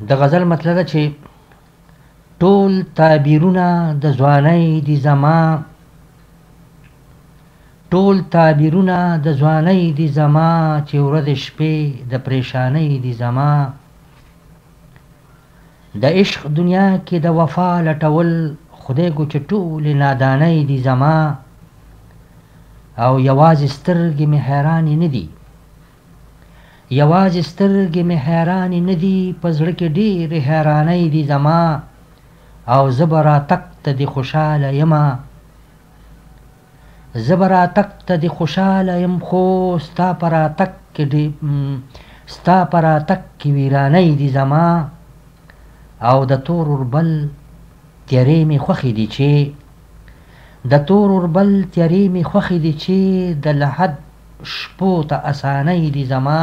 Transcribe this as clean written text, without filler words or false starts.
د غزل مطلب ده چې ټول تعبیرونه د ځوانۍ دي زما، ټول تعبیرونه د ځوانۍ دي زما، چې ورځ شپې د پریشانۍ دي زما. د عشق دنیا کې د وفا لټول خدای ګو چې ټولې نادانۍ دي زما، او یوازې سترګې مې حیرانې نه دي، یوازې سترګې مې حیرانې نه دي، په زړه کې ډېرې حیرانۍ دي زما، او زه به راتګ ته دې خوشحاله یمه، زه به راتګ ته دې خوشحاله یم، خو ستا په راتګ کې ویرانۍ دي زما، او د تور اوربل تیارې مې خوښې دي چې د تور اوربل تیارې مې خوښې دي چې د لحد شپو ته اسانۍ دي زما.